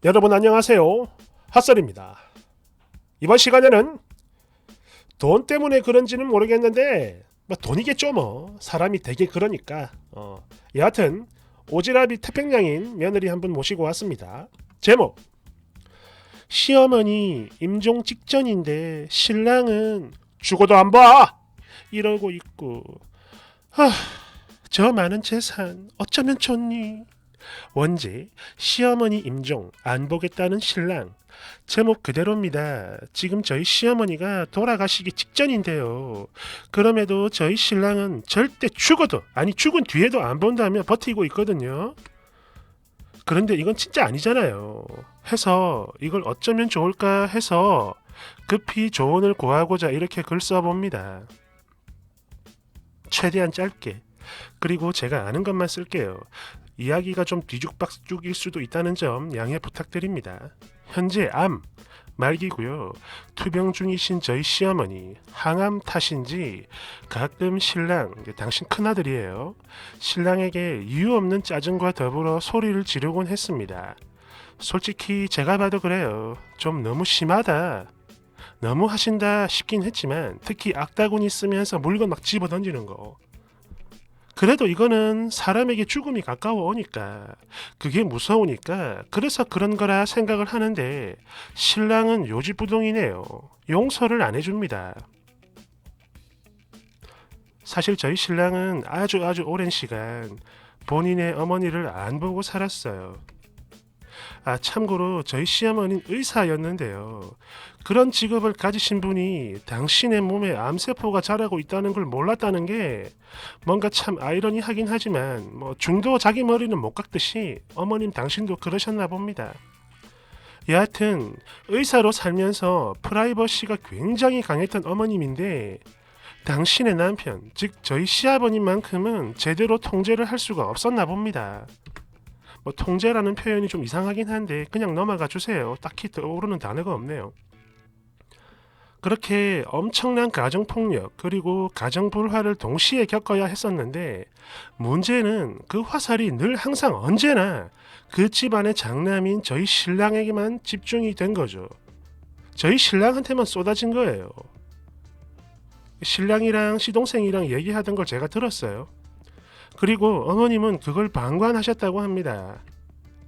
여러분 안녕하세요. 핫설입니다. 이번 시간에는 돈 때문에 그런지는 모르겠는데 뭐 돈이겠죠 뭐. 사람이 되게 그러니까. 여하튼 오지랖이 태평양인 며느리 한 분 모시고 왔습니다. 제목 시어머니 임종 직전인데 신랑은 죽어도 안 봐! 이러고 있고 저 많은 재산 어쩌면 좋니? 원제 시어머니 임종 안 보겠다는 신랑. 제목 그대로입니다. 지금 저희 시어머니가 돌아가시기 직전인데요. 그럼에도 저희 신랑은 절대 죽어도 아니 죽은 뒤에도 안 본다며 버티고 있거든요. 그런데 이건 진짜 아니잖아요. 해서 이걸 어쩌면 좋을까 해서 급히 조언을 구하고자 이렇게 글 써봅니다. 최대한 짧게. 그리고 제가 아는 것만 쓸게요. 이야기가 좀 뒤죽박죽일 수도 있다는 점 양해 부탁드립니다. 현재 암 말기고요. 투병 중이신 저희 시어머니 항암 탓인지 가끔 신랑, 당신 큰아들이에요. 신랑에게 이유 없는 짜증과 더불어 소리를 지르곤 했습니다. 솔직히 제가 봐도 그래요. 좀 너무 심하다. 너무 하신다 싶긴 했지만 특히 악다구니 쓰면서 물건 막 집어던지는 거. 그래도 이거는 사람에게 죽음이 가까워 오니까 그게 무서우니까 그래서 그런 거라 생각을 하는데 신랑은 요지부동이네요. 용서를 안 해줍니다. 사실 저희 신랑은 아주 오랜 시간 본인의 어머니를 안 보고 살았어요. 참고로 저희 시어머니는 의사였는데요. 그런 직업을 가지신 분이 당신의 몸에 암세포가 자라고 있다는 걸 몰랐다는 게 뭔가 참 아이러니하긴 하지만 뭐 중도 자기 머리는 못 깎듯이 어머님 당신도 그러셨나 봅니다. 여하튼 의사로 살면서 프라이버시가 굉장히 강했던 어머님인데 당신의 남편, 즉 저희 시아버님만큼은 제대로 통제를 할 수가 없었나 봅니다. 뭐 통제라는 표현이 좀 이상하긴 한데 그냥 넘어가 주세요. 딱히 떠오르는 단어가 없네요. 그렇게 엄청난 가정폭력 그리고 가정불화를 동시에 겪어야 했었는데 문제는 그 화살이 늘 항상 언제나 그 집안의 장남인 저희 신랑에게만 집중이 된 거죠. 저희 신랑한테만 쏟아진 거예요. 신랑이랑 시동생이랑 얘기하던 걸 제가 들었어요. 그리고 어머님은 그걸 방관하셨다고 합니다.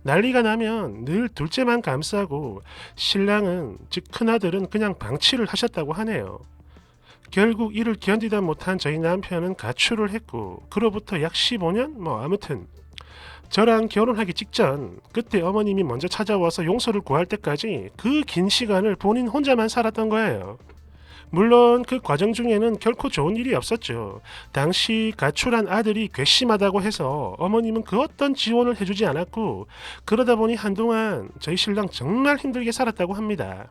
난리가 나면 늘 둘째만 감싸고 신랑은 즉 큰아들은 그냥 방치를 하셨다고 하네요. 결국 이를 견디다 못한 저희 남편은 가출을 했고 그로부터 약 15년? 뭐 아무튼 저랑 결혼하기 직전 그때 어머님이 먼저 찾아와서 용서를 구할 때까지 그 긴 시간을 본인 혼자만 살았던 거예요. 물론 그 과정 중에는 결코 좋은 일이 없었죠. 당시 가출한 아들이 괘씸하다고 해서 어머님은 그 어떤 지원을 해주지 않았고 그러다 보니 한동안 저희 신랑 정말 힘들게 살았다고 합니다.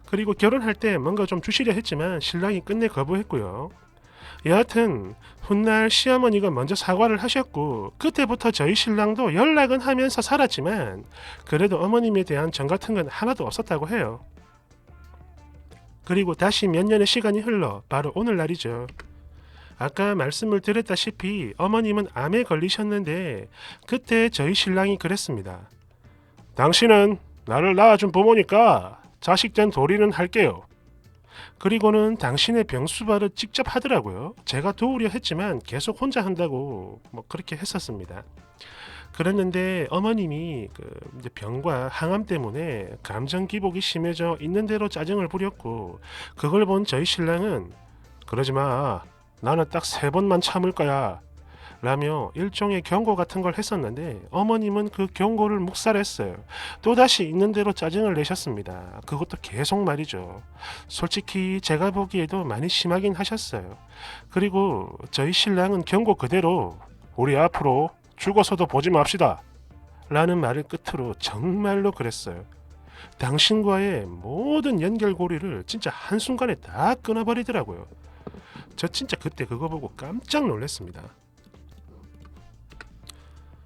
그리고 결혼할 때 뭔가 좀 주시려 했지만 신랑이 끝내 거부했고요. 여하튼 훗날 시어머니가 먼저 사과를 하셨고 그때부터 저희 신랑도 연락은 하면서 살았지만 그래도 어머님에 대한 정 같은 건 하나도 없었다고 해요. 그리고 다시 몇 년의 시간이 흘러 바로 오늘날이죠. 아까 말씀을 드렸다시피 어머님은 암에 걸리셨는데 그때 저희 신랑이 그랬습니다. 당신은 나를 낳아준 부모니까 자식된 도리는 할게요. 그리고는 당신의 병수발을 직접 하더라고요. 제가 도우려 했지만 계속 혼자 한다고 뭐 그렇게 했었습니다. 그랬는데 어머님이 이제 병과 항암 때문에 감정 기복이 심해져 있는 대로 짜증을 부렸고 그걸 본 저희 신랑은 그러지 마. 나는 딱 3번만 참을 거야. 라며 일종의 경고 같은 걸 했었는데 어머님은 그 경고를 묵살했어요. 또다시 있는 대로 짜증을 내셨습니다. 그것도 계속 말이죠. 솔직히 제가 보기에도 많이 심하긴 하셨어요. 그리고 저희 신랑은 경고 그대로 우리 앞으로 죽어서도 보지 맙시다. 라는 말을 끝으로 정말로 그랬어요. 당신과의 모든 연결고리를 진짜 한순간에 다 끊어버리더라고요. 저 진짜 그때 그거 보고 깜짝 놀랐습니다.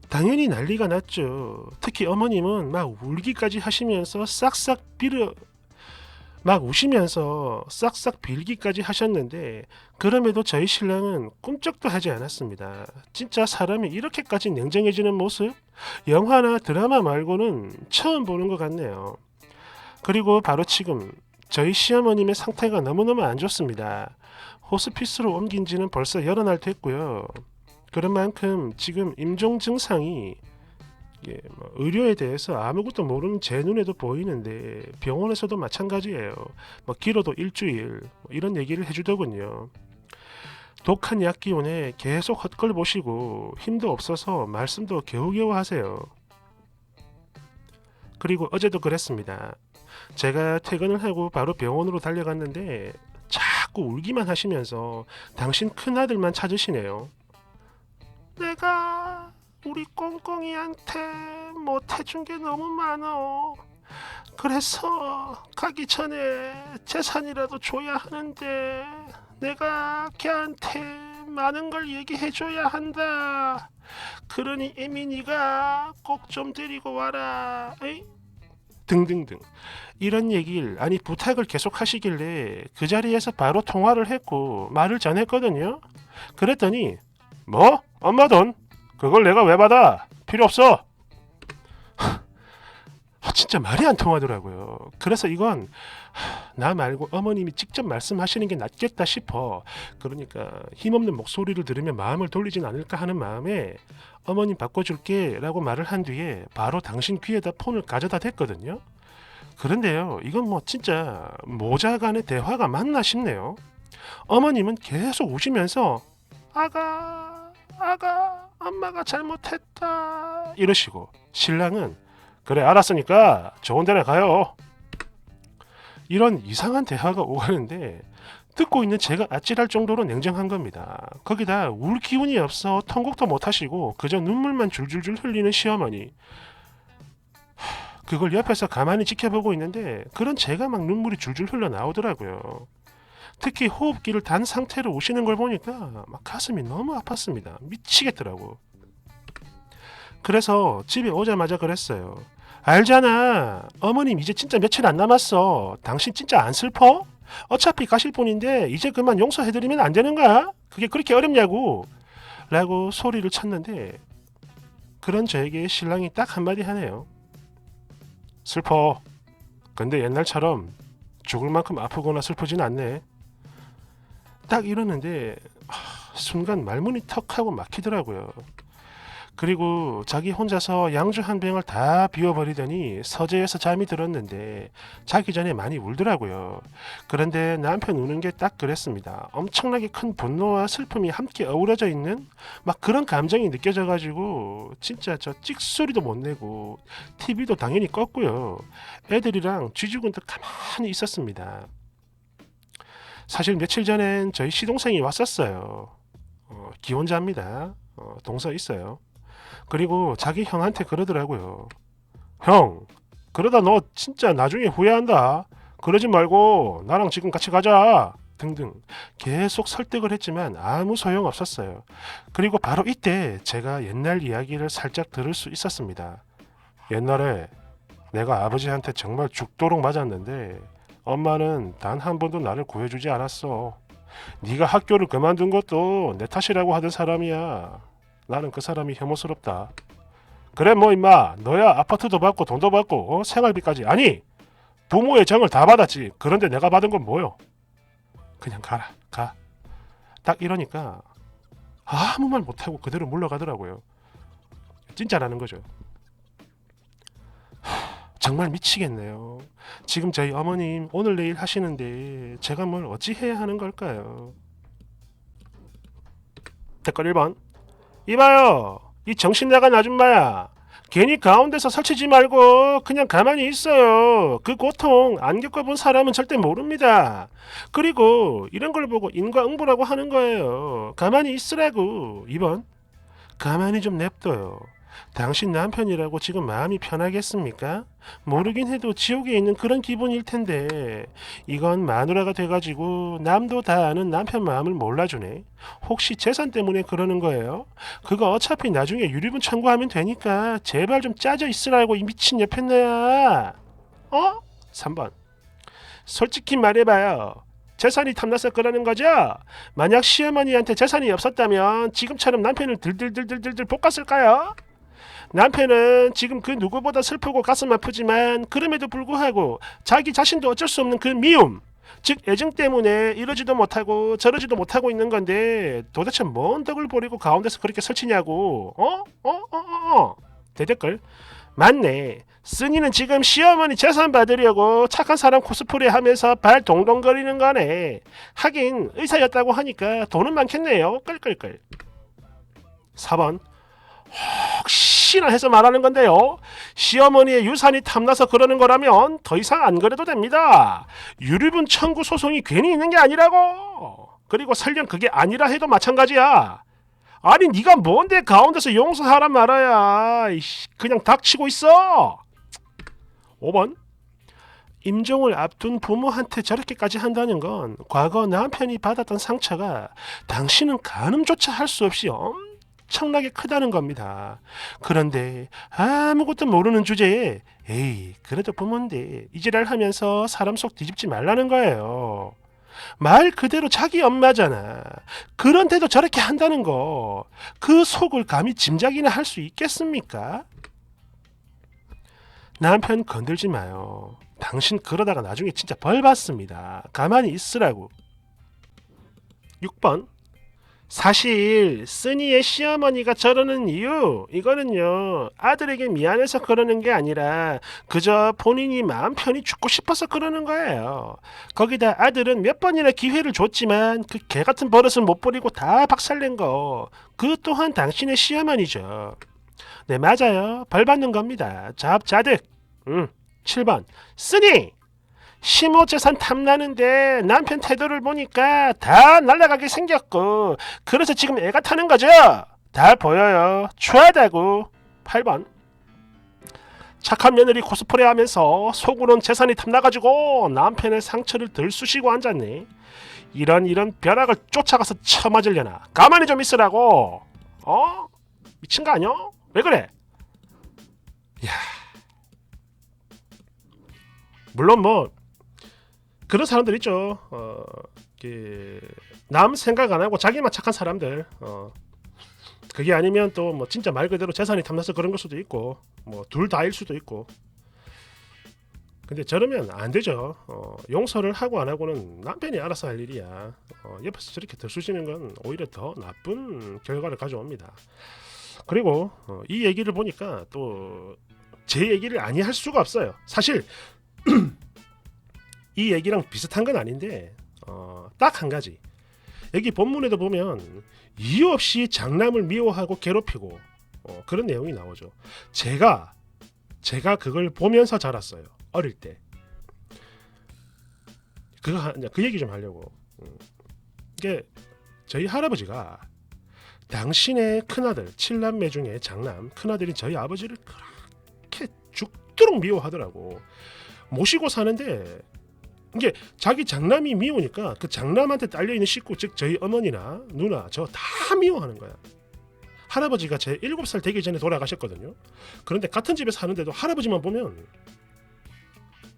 당연히 난리가 났죠. 특히 어머님은 막 울기까지 하시면서 싹싹 빌어 막 우시면서 싹싹 빌기까지 하셨는데 그럼에도 저희 신랑은 꿈쩍도 하지 않았습니다. 진짜 사람이 이렇게까지 냉정해지는 모습? 영화나 드라마 말고는 처음 보는 것 같네요. 그리고 바로 지금 저희 시어머님의 상태가 너무너무 안 좋습니다. 호스피스로 옮긴 지는 벌써 여러 날 됐고요. 그런 만큼 지금 임종 증상이 의료에 대해서 아무것도 모르는 제 눈에도 보이는데 병원에서도 마찬가지예요. 길어도 일주일 이런 얘기를 해주더군요. 독한 약 기운에 계속 헛걸 보시고 힘도 없어서 말씀도 겨우겨우 하세요. 그리고 어제도 그랬습니다. 제가 퇴근을 하고 바로 병원으로 달려갔는데 자꾸 울기만 하시면서 당신 큰아들만 찾으시네요. 내가 우리 꽁꽁이한테 못해준 게 너무 많어. 그래서 가기 전에 재산이라도 줘야 하는데 내가 걔한테 많은 걸 얘기해줘야 한다. 그러니 에미니가 꼭 좀 데리고 와라. 에이? 등등등 이런 얘기를 아니 부탁을 계속 하시길래 그 자리에서 바로 통화를 했고 말을 전했거든요. 그랬더니 뭐? 엄마 돈? 그걸 내가 왜 받아? 필요 없어. 진짜 말이 안 통하더라고요. 그래서 이건 나 말고 어머님이 직접 말씀하시는 게 낫겠다 싶어. 그러니까 힘없는 목소리를 들으면 마음을 돌리진 않을까 하는 마음에 어머님 바꿔줄게 라고 말을 한 뒤에 바로 당신 귀에다 폰을 가져다 댔거든요. 그런데요, 이건 뭐 진짜 모자 간의 대화가 맞나 싶네요. 어머님은 계속 우시면서 아가 엄마가 잘못했다 이러시고 신랑은 그래 알았으니까 좋은 데나 가요. 이런 이상한 대화가 오가는데 듣고 있는 제가 아찔할 정도로 냉정한 겁니다. 거기다 울 기운이 없어 통곡도 못하시고 그저 눈물만 줄줄줄 흘리는 시어머니. 그걸 옆에서 가만히 지켜보고 있는데 그런 제가 막 눈물이 줄줄 흘러 나오더라고요. 특히 호흡기를 단 상태로 우시는 걸 보니까 막 가슴이 너무 아팠습니다. 미치겠더라고. 그래서 집에 오자마자 그랬어요. 알잖아. 어머님 이제 진짜 며칠 안 남았어. 당신 진짜 안 슬퍼? 어차피 가실 분인데 이제 그만 용서해드리면 안 되는가? 그게 그렇게 어렵냐고. 라고 소리를 쳤는데 그런 저에게 신랑이 딱 한마디 하네요. 슬퍼. 근데 옛날처럼 죽을 만큼 아프거나 슬프진 않네. 딱 이러는데 순간 말문이 턱하고 막히더라고요. 그리고 자기 혼자서 양주 한 병을 다 비워버리더니 서재에서 잠이 들었는데 자기 전에 많이 울더라고요. 그런데 남편 우는 게 딱 그랬습니다. 엄청나게 큰 분노와 슬픔이 함께 어우러져 있는 막 그런 감정이 느껴져가지고 진짜 저 찍소리도 못 내고 TV도 당연히 껐고요. 애들이랑 쥐죽은 듯 가만히 있었습니다. 사실 며칠 전엔 저희 시동생이 왔었어요. 기혼자입니다. 동서 있어요. 그리고 자기 형한테 그러더라고요. 형, 그러다 너 진짜 나중에 후회한다. 그러지 말고 나랑 지금 같이 가자. 등등 계속 설득을 했지만 아무 소용 없었어요. 그리고 바로 이때 제가 옛날 이야기를 살짝 들을 수 있었습니다. 옛날에 내가 아버지한테 정말 죽도록 맞았는데 엄마는 단 한 번도 나를 구해주지 않았어. 네가 학교를 그만둔 것도 내 탓이라고 하던 사람이야. 나는 그 사람이 혐오스럽다. 그래 뭐 임마 너야 아파트도 받고 돈도 받고 생활비까지 아니 부모의 정을 다 받았지. 그런데 내가 받은 건 뭐요? 그냥 가라 가. 딱 이러니까 아무 말 못하고 그대로 물러가더라고요. 진짜라는 거죠. 정말 미치겠네요. 지금 저희 어머님 오늘 내일 하시는데 제가 뭘 어찌해야 하는 걸까요? 댓글 1번 이봐요. 이 정신 나간 아줌마야. 괜히 가운데서 설치지 말고 그냥 가만히 있어요. 그 고통 안 겪어본 사람은 절대 모릅니다. 그리고 이런 걸 보고 인과응보라고 하는 거예요. 가만히 있으라고. 2번 가만히 좀 냅둬요. 당신 남편이라고 지금 마음이 편하겠습니까? 모르긴 해도 지옥에 있는 그런 기분일 텐데 이건 마누라가 돼가지고 남도 다 아는 남편 마음을 몰라주네. 혹시 재산 때문에 그러는 거예요? 그거 어차피 나중에 유류분 청구하면 되니까 제발 좀 짜져 있으라고 이 미친 여편네야. 3번 솔직히 말해봐요. 재산이 탐나서 그러는 거죠? 만약 시어머니한테 재산이 없었다면 지금처럼 남편을 들들들들들 볶았을까요? 남편은 지금 그 누구보다 슬프고 가슴 아프지만 그럼에도 불구하고 자기 자신도 어쩔 수 없는 그 미움, 즉 애증 때문에 이러지도 못하고 저러지도 못하고 있는 건데 도대체 뭔 덕을 보리고 가운데서 그렇게 설치냐고. 대댓글. 맞네. 쓴이는 지금 시어머니 재산 받으려고 착한 사람 코스프레 하면서 발 동동거리는 거네. 하긴 의사였다고 하니까 돈은 많겠네요. 끌끌끌. 4번. 혹시나 해서 말하는 건데요. 시어머니의 유산이 탐나서 그러는 거라면 더 이상 안 그래도 됩니다. 유류분 청구 소송이 괜히 있는 게 아니라고. 그리고 설령 그게 아니라 해도 마찬가지야. 아니 네가 뭔데 가운데서 용서하란 말아야. 그냥 닥치고 있어. 5번. 임종을 앞둔 부모한테 저렇게까지 한다는 건 과거 남편이 받았던 상처가 당신은 가늠조차 할 수 없이 엄청나게 크다는 겁니다. 그런데 아무것도 모르는 주제에 에이 그래도 부모인데 이지랄 하면서 사람 속 뒤집지 말라는 거예요. 말 그대로 자기 엄마잖아. 그런데도 저렇게 한다는 거 그 속을 감히 짐작이나 할 수 있겠습니까? 남편 건들지 마요. 당신 그러다가 나중에 진짜 벌 받습니다. 가만히 있으라고. 6번. 사실 쓴이의 시어머니가 저러는 이유 이거는요 아들에게 미안해서 그러는 게 아니라 그저 본인이 마음 편히 죽고 싶어서 그러는 거예요. 거기다 아들은 몇 번이나 기회를 줬지만 그 개같은 버릇은 못 버리고 다 박살낸 거 그 또한 당신의 시어머니죠. 네 맞아요. 벌 받는 겁니다. 자업자득. 7번. 쓴이 심호재산 탐나는데 남편 태도를 보니까 다 날아가게 생겼고 그래서 지금 애가 타는 거죠? 다 보여요. 추하다고. 8번. 착한 며느리 코스프레 하면서 속으론 재산이 탐나가지고 남편의 상처를 덜 쑤시고 앉았네. 이런 벼락을 쫓아가서 쳐맞으려나. 가만히 좀 있으라고. 미친 거 아니야? 왜 그래? 야, 물론 뭐 그런 사람들 있죠. 남 생각 안 하고 자기만 착한 사람들. 그게 아니면 또 뭐 진짜 말 그대로 재산이 탐나서 그런 걸 수도 있고, 뭐 둘 다일 수도 있고. 근데 저러면 안 되죠. 용서를 하고 안 하고는 남편이 알아서 할 일이야. 옆에서 저렇게 들쑤시는 건 오히려 더 나쁜 결과를 가져옵니다. 그리고 이 얘기를 보니까 또 제 얘기를 아니할 수가 없어요. 사실 이 얘기랑 비슷한 건 아닌데 딱 한 가지. 여기 본문에도 보면 이유 없이 장남을 미워하고 괴롭히고 그런 내용이 나오죠. 제가 그걸 보면서 자랐어요. 어릴 때. 그 얘기 좀 하려고. 이게 저희 할아버지가 당신의 큰아들 7남매 중에 장남 큰아들이 저희 아버지를 그렇게 죽도록 미워하더라고. 모시고 사는데 이게 자기 장남이 미우니까 그 장남한테 딸려있는 식구 즉 저희 어머니나 누나 저 다 미워하는 거야. 할아버지가 제 7살 되기 전에 돌아가셨거든요. 그런데 같은 집에 사는데도 할아버지만 보면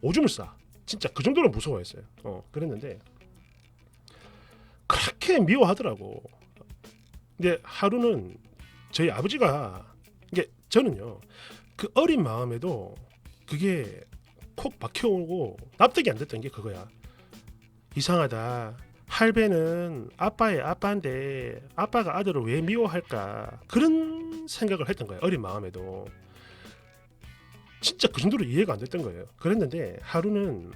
오줌을 싸. 진짜 그 정도로 무서워했어요. 그랬는데 그렇게 미워하더라고. 근데 하루는 저희 아버지가 이게 저는요 그 어린 마음에도 그게 콕 박혀오고 납득이 안 됐던 게 그거야. 이상하다. 할배는 아빠의 아빠인데 아빠가 아들을 왜 미워할까 그런 생각을 했던 거예요. 어린 마음에도. 진짜 그 정도로 이해가 안 됐던 거예요. 그랬는데 하루는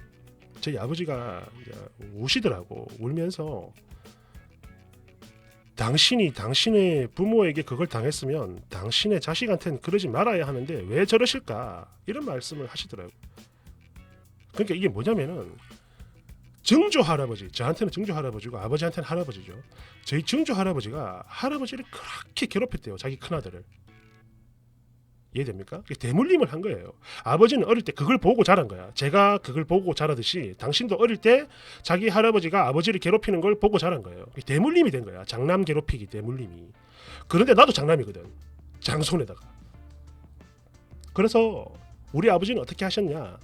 저희 아버지가 우시더라고. 울면서 당신이 당신의 부모에게 그걸 당했으면 당신의 자식한테는 그러지 말아야 하는데 왜 저러실까 이런 말씀을 하시더라고. 그러니까 이게 뭐냐면은 증조 할아버지, 저한테는 증조 할아버지고 아버지한테는 할아버지죠. 저희 증조 할아버지가 할아버지를 그렇게 괴롭혔대요. 자기 큰아들을. 이해됩니까? 대물림을 한 거예요. 아버지는 어릴 때 그걸 보고 자란 거야. 제가 그걸 보고 자라듯이 당신도 어릴 때 자기 할아버지가 아버지를 괴롭히는 걸 보고 자란 거예요. 대물림이 된 거야. 장남 괴롭히기 대물림이. 그런데 나도 장남이거든. 장손에다가. 그래서 우리 아버지는 어떻게 하셨냐.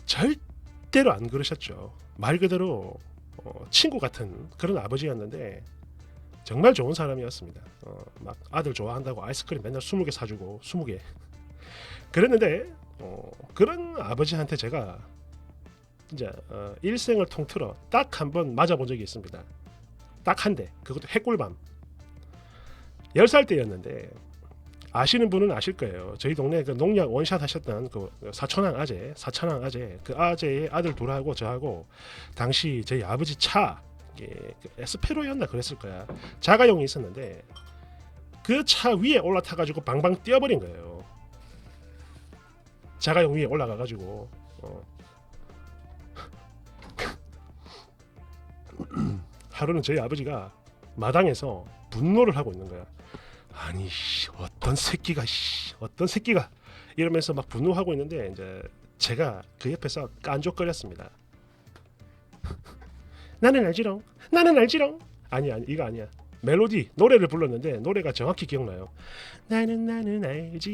절대로 안 그러셨죠. 말 그대로 친구 같은 그런 아버지였는데 정말 좋은 사람이었습니다. 막 아들 좋아한다고 아이스크림 맨날 20개 사주고 20개 그랬는데 그런 아버지한테 제가 이제 일생을 통틀어 딱 한 번 맞아본 적이 있습니다. 딱 한 대. 그것도 해꿀밤. 10살 때였는데 아시는 분은 아실 거예요. 저희 동네 그 농약 원샷 하셨던 그 사천왕 아재 그 아재의 아들 둘하고 저하고 당시 저희 아버지 차 그 에스페로였나 그랬을 거야. 자가용이 있었는데 그 차 위에 올라타가지고 방방 뛰어버린 거예요. 자가용 위에 올라가가지고 하루는 저희 아버지가 마당에서 분노를 하고 있는 거야. 아니 어떤 새끼가 이러면서 막 분노하고 있는데 이제 제가 그 옆에서 깐족거렸습니다. 나는 알지롱 아니 이거 아니야. 멜로디 노래를 불렀는데 노래가 정확히 기억나요. 나는 알지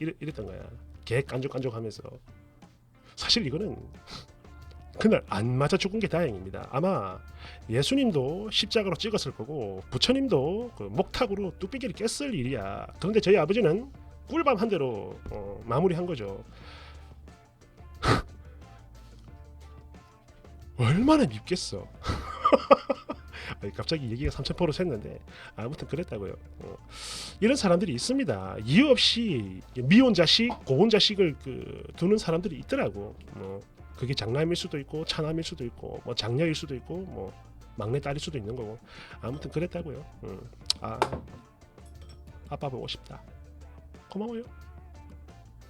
이랬던 거야. 개 깐족깐족하면서. 사실 이거는 그날 안 맞아 죽은 게 다행입니다. 아마 예수님도 십자가로 찍었을 거고 부처님도 그 목탁으로 뚝배기를 깼을 일이야. 그런데 저희 아버지는 꿀밤 한 대로 마무리한 거죠. 얼마나 밉겠어. 갑자기 얘기가 3000%로 샜는데 아무튼 그랬다고요. 이런 사람들이 있습니다. 이유 없이 미혼 자식, 고혼 자식을 두는 사람들이 있더라고. 그게 장남일 수도 있고 차남일 수도 있고 뭐 장녀일 수도 있고 뭐 막내 딸일 수도 있는 거고 아무튼 그랬다고요. 아빠 보고 싶다. 고마워요.